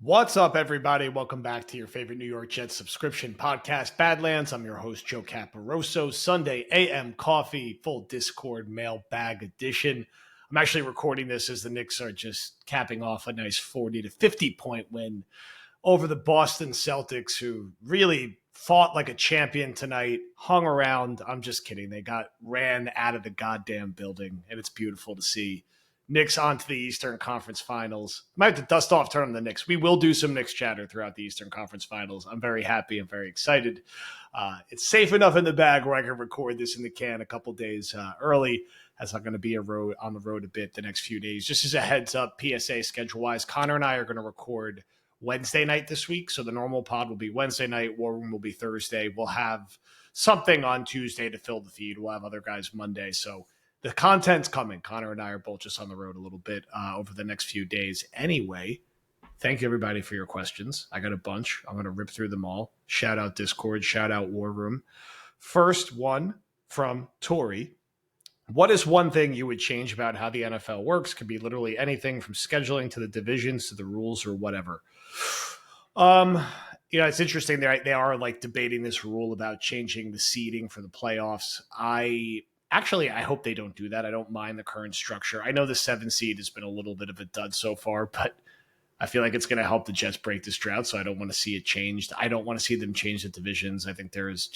What's up, everybody? Welcome back to your favorite New York Jets subscription podcast, Badlands. I'm your host, Joe Caporoso. Sunday AM coffee, full Discord mailbag edition. I'm actually recording this as the Knicks are just capping off a nice 40 to 50 point win over the Boston Celtics, who really fought like a champion tonight, hung around. I'm just kidding. They got ran out of the goddamn building, and it's beautiful to see. Knicks on to the Eastern Conference Finals. I might have to dust off, turn on the Knicks. We will do some Knicks chatter throughout the Eastern Conference Finals. I'm very happy and very excited. It's safe enough in the bag where I can record this in the can a couple days early, as I'm going to be on the road a bit the next few days. Just as a heads up, PSA schedule-wise, Connor and I are going to record Wednesday night this week. So the normal pod will be Wednesday night. War Room will be Thursday. We'll have something on Tuesday to fill the feed. We'll have other guys Monday. So the content's coming. Connor and I are both just on the road a little bit over the next few days. Anyway, thank you, everybody, for your questions. I got a bunch. I'm going to rip through them all. Shout out Discord. Shout out War Room. First one from Tori. What is one thing you would change about how the NFL works? Could be literally anything from scheduling to the divisions to the rules or whatever. It's interesting. They are like debating this rule about changing the seeding for the playoffs. I hope they don't do that. I don't mind the current structure. I know the 7 seed has been a little bit of a dud so far, but I feel like it's going to help the Jets break this drought, so I don't want to see it changed. I don't want to see them change the divisions. I think there's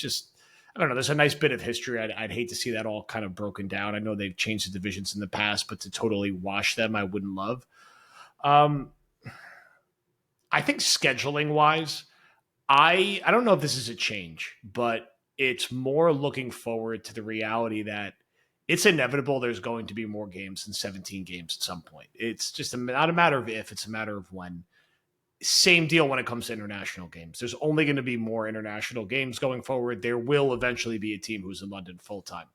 a nice bit of history. I'd hate to see that all kind of broken down. I know they've changed the divisions in the past, but to totally wash them, I wouldn't love. I think scheduling-wise, I don't know if this is a change, but it's more looking forward to the reality that it's inevitable there's going to be more games than 17 games at some point. It's just not a matter of if, it's a matter of when. Same deal when it comes to international games. There's only going to be more international games going forward. There will eventually be a team who's in London full-time.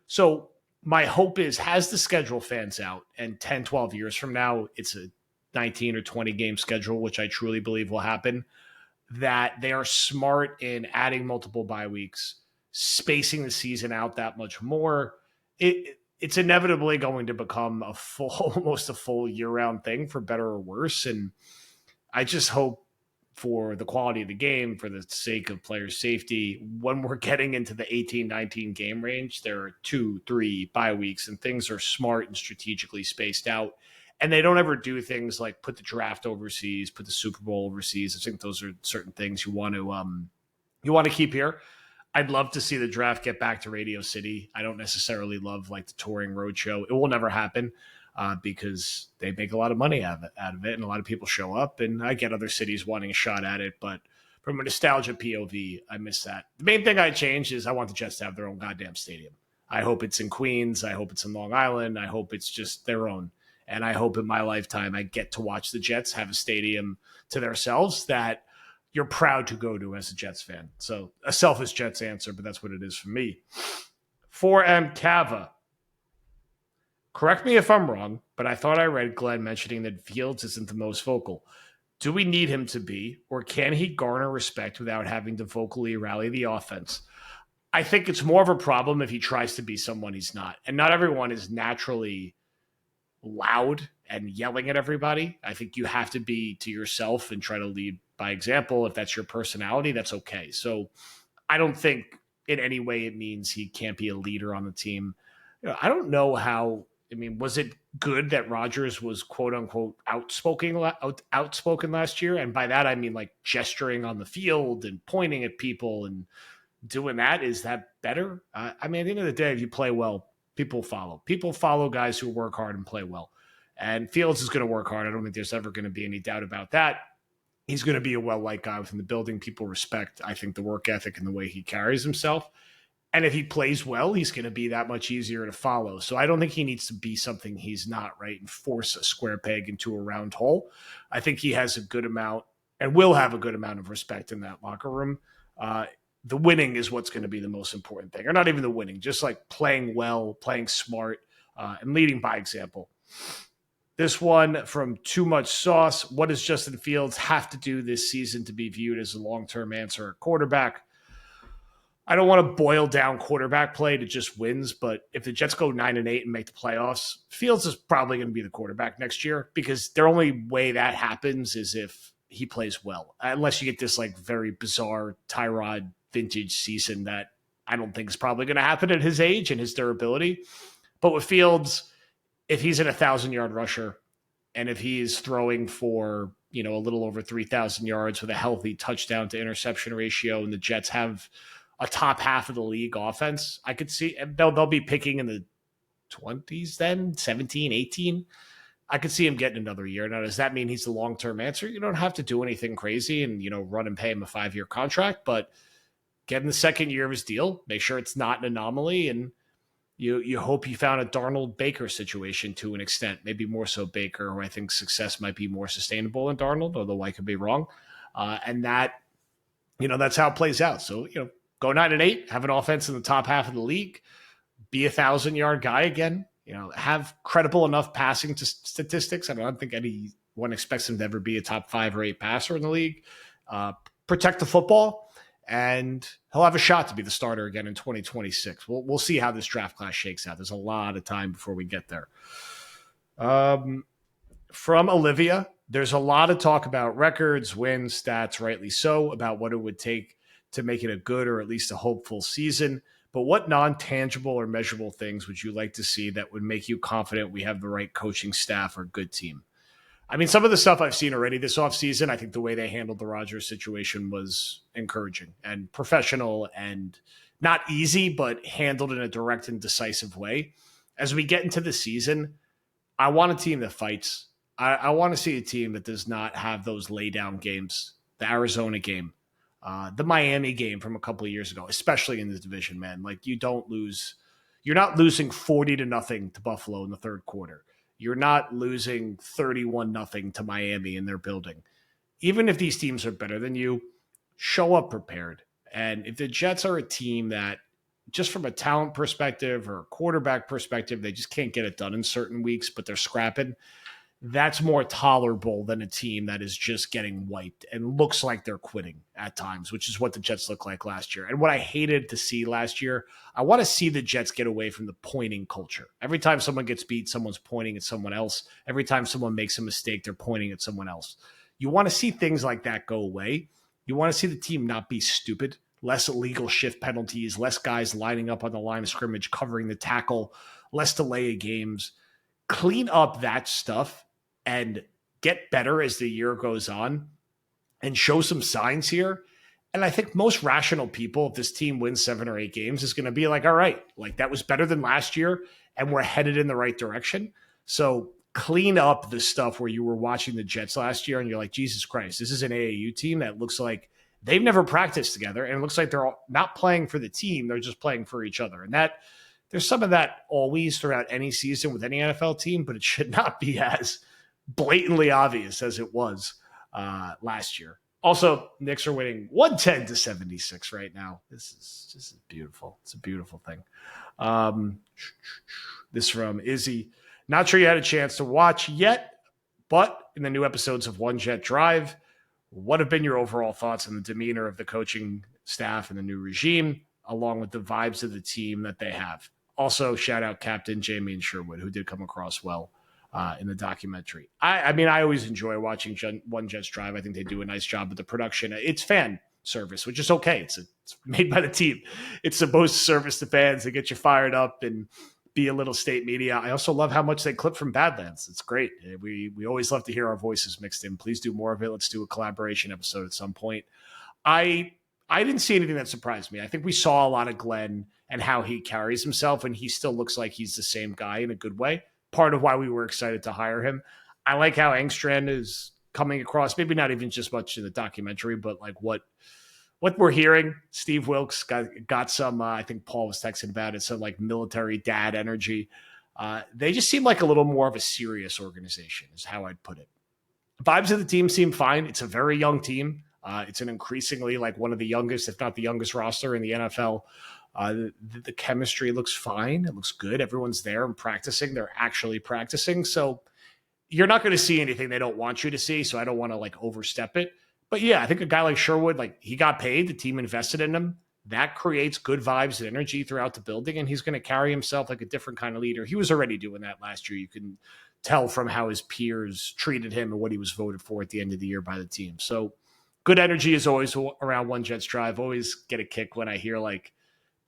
So my hope is, as the schedule fans out, and 10, 12 years from now, it's a 19 or 20 game schedule, which I truly believe will happen, that they are smart in adding multiple bye weeks, spacing the season out that much more. It's inevitably going to become almost a full year-round thing, for better or worse. And I just hope, for the quality of the game, for the sake of player safety, when we're getting into the 18, 19 game range, there are 2, 3 bye weeks, and things are smart and strategically spaced out. And they don't ever do things like put the draft overseas, put the Super Bowl overseas. I think those are certain things you want to keep here. I'd love to see the draft get back to Radio City. I don't necessarily love like the touring roadshow. It will never happen because they make a lot of money out of it, and a lot of people show up. And I get other cities wanting a shot at it, but from a nostalgia POV, I miss that. The main thing I changed is I want the Jets to have their own goddamn stadium. I hope it's in Queens. I hope it's in Long Island. I hope it's just their own. And I hope in my lifetime I get to watch the Jets have a stadium to themselves that you're proud to go to as a Jets fan. So a selfish Jets answer, but that's what it is for me. 4M Cava. Correct me if I'm wrong, but I thought I read Glenn mentioning that Fields isn't the most vocal. Do we need him to be, or can he garner respect without having to vocally rally the offense? I think it's more of a problem if he tries to be someone he's not. And not everyone is naturally loud and yelling at everybody. I think you have to be to yourself and try to lead by example. If that's your personality, that's okay. So I don't think in any way it means he can't be a leader on the team. I don't know how. Was it good that Rodgers was quote unquote outspoken last year? And by that, I mean like gesturing on the field and pointing at people and doing that. Is that better? At the end of the day, if you play well, people follow. People follow guys who work hard and play well. And Fields is going to work hard. I don't think there's ever going to be any doubt about that. He's going to be a well-liked guy within the building. People respect, I think, the work ethic and the way he carries himself. And if he plays well, he's going to be that much easier to follow. So I don't think he needs to be something he's not, right, and force a square peg into a round hole. I think he has a good amount and will have a good amount of respect in that locker room. The winning is what's going to be the most important thing. Or not even the winning, just like playing well, playing smart, and leading by example. This one from Too Much Sauce. What does Justin Fields have to do this season to be viewed as a long-term answer at quarterback? I don't want to boil down quarterback play to just wins, but if the Jets go 9-8 and make the playoffs, Fields is probably going to be the quarterback next year, because their only way that happens is if he plays well, unless you get this like very bizarre Tyrod vintage season that I don't think is probably going to happen at his age and his durability. But with Fields, if he's an 1,000-yard rusher and if he is throwing for, a little over 3,000 yards with a healthy touchdown to interception ratio, and the Jets have a top half of the league offense, I could see they'll be picking in the 20s then, 17, 18. I could see him getting another year. Now, does that mean he's the long-term answer? You don't have to do anything crazy and, run and pay him a 5-year contract, but get him the second year of his deal, make sure it's not an anomaly, and you hope you found a Darnold Baker situation to an extent, maybe more so Baker, who I think success might be more sustainable than Darnold, although I could be wrong. And that, that's how it plays out. So, go 9-8, have an offense in the top half of the league, be a 1,000-yard guy again, have credible enough passing statistics. I don't think anyone expects him to ever be a top 5 or 8 passer in the league. Protect the football, and he'll have a shot to be the starter again in 2026. We'll see how this draft class shakes out. There's a lot of time before we get there. From Olivia, there's a lot of talk about records, wins, stats, rightly so, about what it would take to make it a good or at least a hopeful season. But what non-tangible or measurable things would you like to see that would make you confident we have the right coaching staff or good team? I mean, some of the stuff I've seen already this offseason, I think the way they handled the Rodgers situation was encouraging and professional and not easy, but handled in a direct and decisive way. As we get into the season, I want a team that fights. I want to see a team that does not have those lay-down games, the Arizona game, the Miami game from a couple of years ago, especially in this division, man. Like, you don't lose. You're not losing 40-0 to Buffalo in the third quarter. You're not losing 31-0 to Miami in their building. Even if these teams are better than you, show up prepared. And if the Jets are a team that, just from a talent perspective or a quarterback perspective, they just can't get it done in certain weeks, but they're scrapping, that's more tolerable than a team that is just getting wiped and looks like they're quitting at times, which is what the Jets looked like last year. And what I hated to see last year, I want to see the Jets get away from the pointing culture. Every time someone gets beat, someone's pointing at someone else. Every time someone makes a mistake, they're pointing at someone else. You want to see things like that go away. You want to see the team not be stupid, less illegal shift penalties, less guys lining up on the line of scrimmage, covering the tackle, less delay of games. Clean up that stuff and get better as the year goes on and show some signs here. And I think most rational people, if this team wins 7 or 8 games, is going to be like, all right, like that was better than last year and we're headed in the right direction. So clean up the stuff where you were watching the Jets last year and you're like, Jesus Christ, this is an AAU team that looks like they've never practiced together. And it looks like they're all not playing for the team. They're just playing for each other. And that there's some of that always throughout any season with any NFL team, but it should not be as blatantly obvious as it was last year. Also, Knicks are winning 110-76 right now. This is beautiful. It's a beautiful thing. This from Izzy. Not sure you had a chance to watch yet, but in the new episodes of One Jet Drive, what have been your overall thoughts on the demeanor of the coaching staff and the new regime, along with the vibes of the team that they have? Also, shout out Captain Jamie and Sherwood, who did come across well in the documentary. I mean, I always enjoy watching One Jets Drive. I think they do a nice job with the production. It's fan service, which is okay. It's made by the team. It's supposed to service the fans to get you fired up and be a little state media. I also love how much they clip from Badlands. It's great. We always love to hear our voices mixed in. Please do more of it. Let's do a collaboration episode at some point. I didn't see anything that surprised me. I think we saw a lot of Glenn and how he carries himself, and he still looks like he's the same guy in a good way. Part of why we were excited to hire him. I like how Engstrand is coming across, maybe not even just much in the documentary, but like what we're hearing. Steve Wilkes got some, I think Paul was texting about it, some like military dad energy. They just seem like a little more of a serious organization is how I'd put it. Vibes of the team seem fine. It's a very young team. It's an increasingly like one of the youngest, if not the youngest roster in the NFL. The chemistry looks fine. It looks good. Everyone's there and practicing. They're actually practicing. So you're not going to see anything they don't want you to see. So I don't want to like overstep it. But yeah, I think a guy like Sherwood, like he got paid. The team invested in him. That creates good vibes and energy throughout the building. And he's going to carry himself like a different kind of leader. He was already doing that last year. You can tell from how his peers treated him and what he was voted for at the end of the year by the team. So good energy is always around One Jets Drive. Always get a kick when I hear like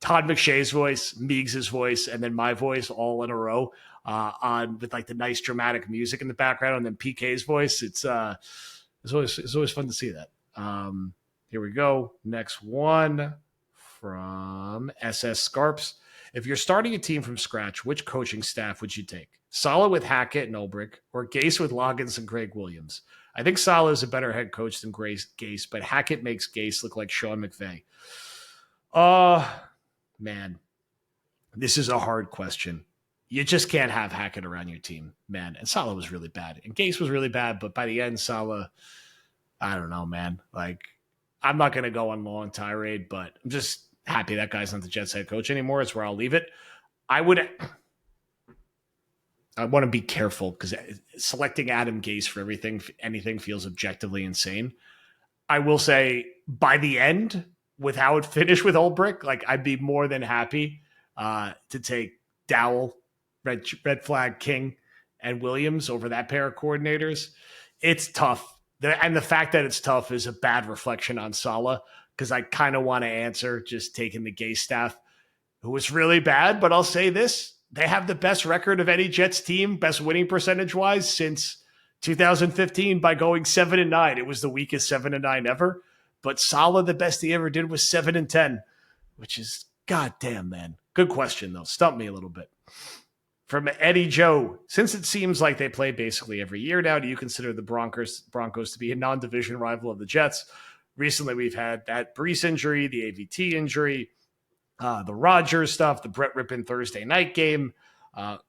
Todd McShay's voice, Meigs' voice, and then my voice all in a row on with like the nice dramatic music in the background, and then PK's voice. It's always fun to see that. Here we go. Next one from SS Scarps. If you're starting a team from scratch, which coaching staff would you take? Saleh with Hackett and Ulbrich, or Gase with Loggins and Craig Williams? I think Saleh is a better head coach than Gase, but Hackett makes Gase look like Sean McVay. Man, this is a hard question. You just can't have Hackett around your team, man. And Saleh was really bad. And Gase was really bad, but by the end, Saleh, I don't know, man. Like, I'm not going to go on a long tirade, but I'm just happy that guy's not the Jets head coach anymore. It's where I'll leave it. I want to be careful because selecting Adam Gase for anything feels objectively insane. I will say by the end, with how it finished with Ulbrich, like I'd be more than happy to take Dowell, Red Flag King, and Williams over that pair of coordinators. It's tough. And the fact that it's tough is a bad reflection on Saleh, because I kind of want to answer just taking the Gase staff, who was really bad. But I'll say this. They have the best record of any Jets team, best winning percentage-wise, since 2015 by going 7-9. It was the weakest 7-9 ever. But Saleh, the best he ever did was 7-10, which is goddamn, man. Good question, though. Stumped me a little bit. From Eddie Joe, since it seems like they play basically every year now, do you consider the Broncos to be a non-division rival of the Jets? Recently, we've had that Brees injury, the AVT injury, the Rodgers stuff, the Brett Rippon Thursday night game,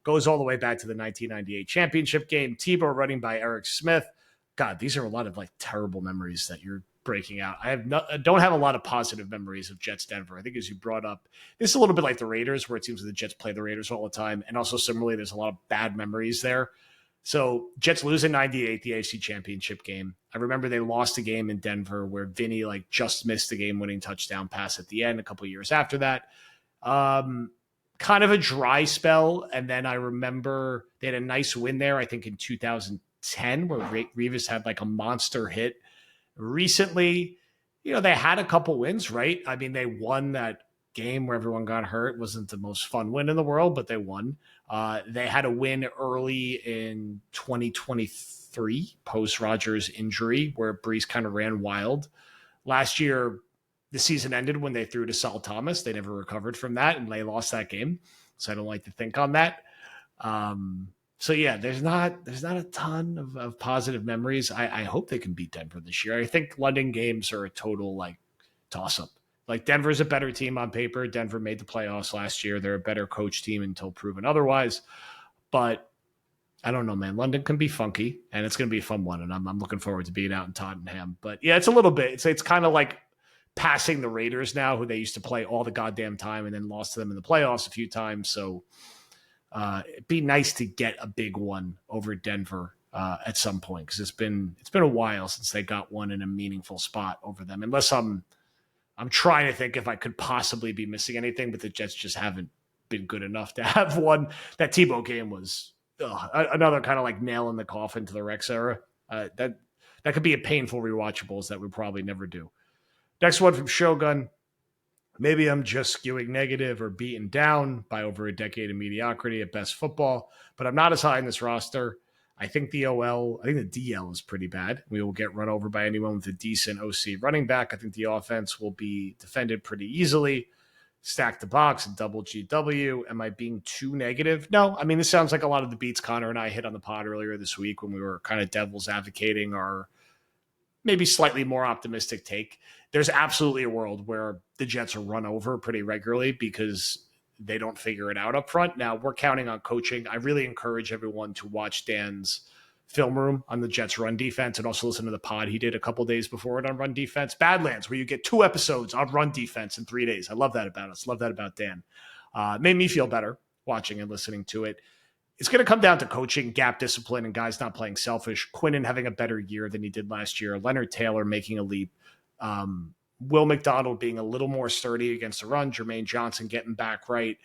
goes all the way back to the 1998 championship game. Tebow running by Eric Smith. God, these are a lot of like terrible memories that you're breaking out. I don't have a lot of positive memories of Jets Denver. I think, as you brought up, this is a little bit like the Raiders, where it seems like the Jets play the Raiders all the time. And also similarly, there's a lot of bad memories there. So Jets lose in 98, the AFC championship game. I remember they lost a game in Denver where Vinny like just missed the game-winning touchdown pass at the end a couple of years after that. Kind of a dry spell. And then I remember they had a nice win there, I think in 2010, where Revis had like a monster hit. Recently, they had a couple wins, right? I mean, they won that game where everyone got hurt. It wasn't the most fun win in the world, but they won. They had a win early in 2023, post-Rodgers injury, where Brees kind of ran wild. Last year, the season ended when they threw to Saul Thomas. They never recovered from that, and they lost that game. So I don't like to think on that. So yeah, there's not a ton of positive memories. I hope they can beat Denver this year. I think London games are a total like toss-up. Like Denver's a better team on paper. Denver made the playoffs last year. They're a better coach team until proven otherwise. But I don't know, man. London can be funky, and it's going to be a fun one. And I'm looking forward to being out in Tottenham. But yeah, it's a little bit. It's kind of like passing the Raiders now, who they used to play all the goddamn time and then lost to them in the playoffs a few times. So it'd be nice to get a big one over Denver at some point, because it's been a while since they got one in a meaningful spot over them. Unless I'm trying to think if I could possibly be missing anything, but the Jets just haven't been good enough to have one. That Tebow game was another kind of like nail in the coffin to the Rex era. That could be a painful rewatchables that we probably never do. Next one from Shogun. Maybe I'm just skewing negative or beaten down by over a decade of mediocrity at best football, but I'm not as high in this roster. I think the DL is pretty bad. We will get run over by anyone with a decent OC running back. I think the offense will be defended pretty easily. Stack the box and double GW. Am I being too negative? No. I mean, this sounds like a lot of the beats Connor and I hit on the pod earlier this week when we were kind of devil's advocating our maybe slightly more optimistic take. There's absolutely a world where the Jets are run over pretty regularly because they don't figure it out up front. Now, we're counting on coaching. I really encourage everyone to watch Dan's film room on the Jets run defense, and also listen to the pod he did a couple days before it on run defense. Badlands, where you get 2 episodes on run defense in 3 days. I love that about us. Love that about Dan. Made me feel better watching and listening to it. It's going to come down to coaching, gap discipline, and guys not playing selfish. Quinnen having a better year than he did last year. Leonard Taylor making a leap. Will McDonald being a little more sturdy against the run. Jermaine Johnson getting back right.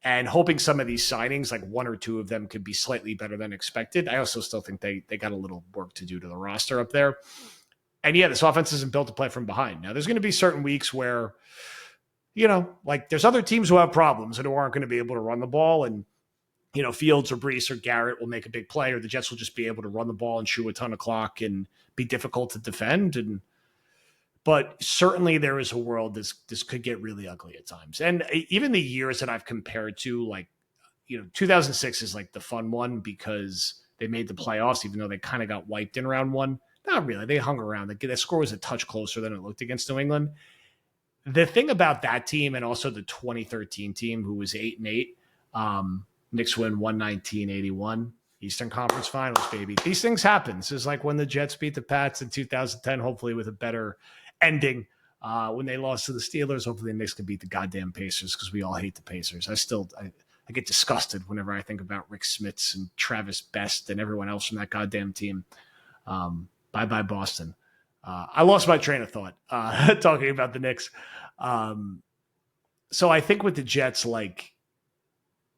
and hoping some of these signings, like one or two of them, could be slightly better than expected. I also still think they got a little work to do to the roster up there. And yeah, this offense isn't built to play from behind. Now, there's going to be certain weeks where, like there's other teams who have problems and who aren't going to be able to run the ball. And, Fields or Brees or Garrett will make a big play, or the Jets will just be able to run the ball and chew a ton of clock and be difficult to defend. But certainly there is a world this could get really ugly at times. And even the years that I've compared to, like, 2006 is like the fun one because they made the playoffs, even though they kind of got wiped in round one. Not really. They hung around. The score was a touch closer than it looked against New England. The thing about that team, and also the 2013 team, who was 8-8, Knicks win 119-81, Eastern Conference Finals, baby. These things happen. This is like when the Jets beat the Pats in 2010, hopefully with a better ending. When they lost to the Steelers, hopefully the Knicks can beat the goddamn Pacers, because we all hate the Pacers. I get disgusted whenever I think about Rick Smits and Travis Best and everyone else from that goddamn team. Bye-bye, Boston. I lost my train of thought talking about the Knicks. So I think with the Jets, like,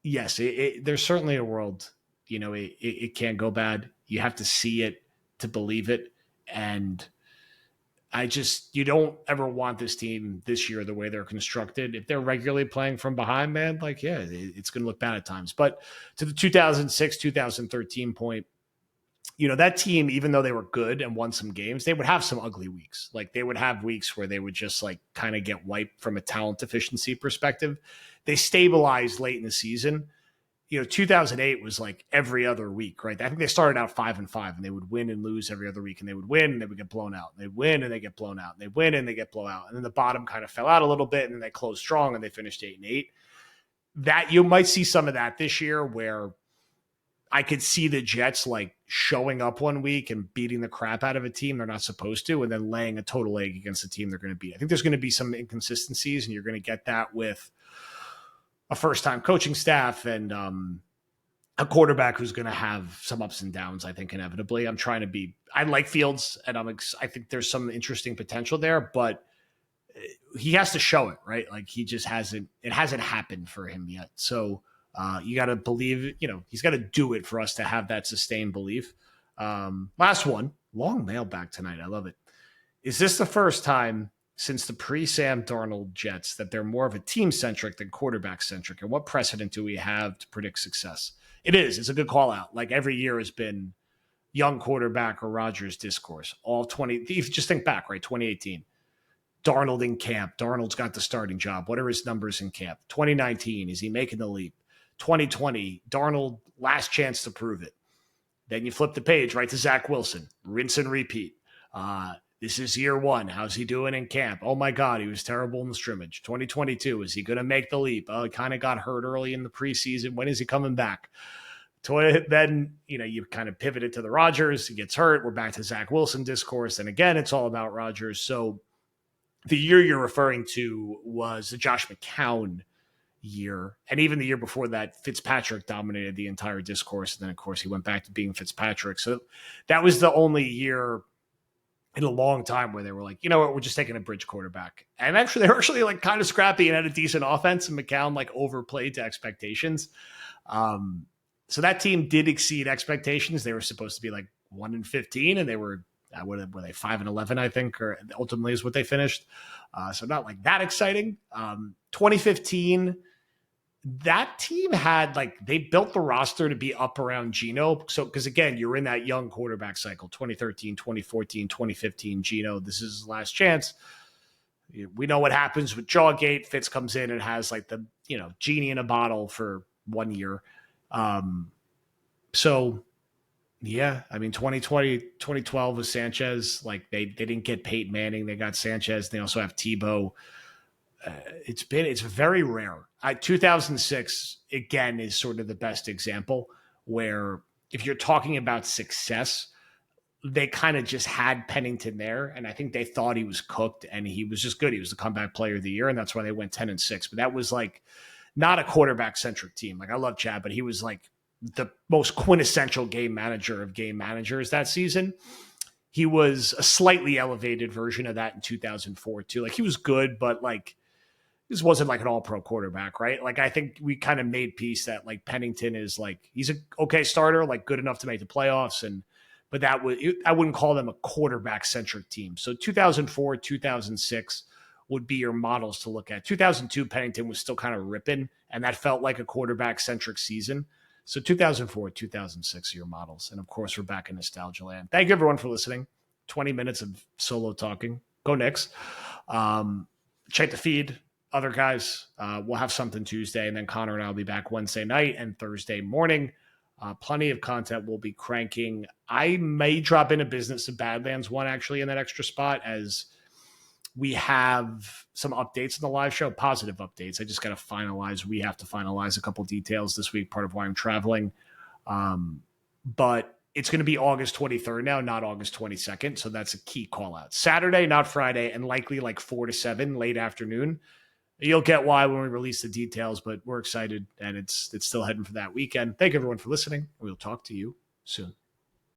yes, there's certainly a world, it can go bad. You have to see it to believe it. And you don't ever want this team this year, the way they're constructed. If they're regularly playing from behind, man, like, yeah, it's going to look bad at times. But to the 2006, 2013 point, that team, even though they were good and won some games, they would have some ugly weeks. Like, they would have weeks where they would just like kind of get wiped from a talent deficiency perspective. They stabilized late in the season. 2008 was like every other week, right? I think they started out 5-5, and they would win and lose every other week, and they would win and they would get blown out. They'd win and they get blown out. And they win and they get blown out. And then the bottom kind of fell out a little bit, and then they closed strong and they finished 8-8. That you might see some of that this year, where I could see the Jets like showing up one week and beating the crap out of a team they're not supposed to, and then laying a total egg against a team they're going to beat. I think there's going to be some inconsistencies, and you're going to get that with a first-time coaching staff and a quarterback who's going to have some ups and downs, I think, inevitably. I like Fields, and I think there's some interesting potential there, but he has to show it, right? Like, it hasn't happened for him yet. So you got to believe, he's got to do it for us to have that sustained belief. Last one, long mailbag tonight. I love it. Is this the first time since the pre-Sam Darnold Jets that they're more of a team-centric than quarterback-centric? And what precedent do we have to predict success? It is. It's a good call-out. Like, every year has been young quarterback or Rodgers discourse. If you just think back, right, 2018. Darnold in camp. Darnold's got the starting job. What are his numbers in camp? 2019, is he making the leap? 2020, Darnold, last chance to prove it. Then you flip the page, right, to Zach Wilson. Rinse and repeat. This is year one. How's he doing in camp? Oh, my God, he was terrible in the scrimmage. 2022, is he going to make the leap? Oh, he kind of got hurt early in the preseason. When is he coming back? Then, you kind of pivoted to the Rodgers. He gets hurt. We're back to Zach Wilson discourse. And again, it's all about Rodgers. So the year you're referring to was the Josh McCown year. And even the year before that, Fitzpatrick dominated the entire discourse. And then, of course, he went back to being Fitzpatrick. So that was the only year in a long time where they were like, you know what, we're just taking a bridge quarterback. And actually, they were actually like kind of scrappy and had a decent offense, and McCown like overplayed to expectations. So that team did exceed expectations. They were supposed to be like 1-15, and they were they 5-11, I think, or ultimately is what they finished. So not like that exciting. 2015, that team had they built the roster to be up around Geno. So, because again, you're in that young quarterback cycle, 2013, 2014, 2015, Geno, this is his last chance. We know what happens with Jawgate. Fitz comes in and has the genie in a bottle for 1 year. So yeah, I mean, 2020, 2012 was Sanchez. They didn't get Peyton Manning. They got Sanchez. They also have Tebow. It's very rare. 2006 again is sort of the best example where if you're talking about success, they kind of just had Pennington there, and I think they thought he was cooked, and he was just good. He was the comeback player of the year, and that's why they went 10-6. But that was not a quarterback centric team. I love Chad, but he was the most quintessential game manager of game managers that season. He was a slightly elevated version of that in 2004 too. He was good, but he this wasn't like an all-pro quarterback, right? Like, I think we kind of made peace that like Pennington is like, he's a okay starter, like good enough to make the playoffs. But I wouldn't call them a quarterback-centric team. So 2004, 2006 would be your models to look at. 2002, Pennington was still kind of ripping, and that felt like a quarterback-centric season. So 2004, 2006 are your models. And of course, we're back in nostalgia land. Thank you, everyone, for listening. 20 minutes of solo talking. Go Knicks. Check the feed. Other guys, we'll have something Tuesday, and then Connor and I will be back Wednesday night and Thursday morning. Plenty of content we'll be cranking. I may drop in a Business of Badlands one actually in that extra spot, as we have some updates in the live show, positive updates. I just got to finalize. We have to finalize a couple details this week, part of why I'm traveling. But it's going to be August 23rd now, not August 22nd. So that's a key call out. Saturday, not Friday, and likely like 4 to 7 late afternoon. You'll get why when we release the details, but we're excited, and it's still heading for that weekend. Thank you, everyone, for listening. We'll talk to you soon.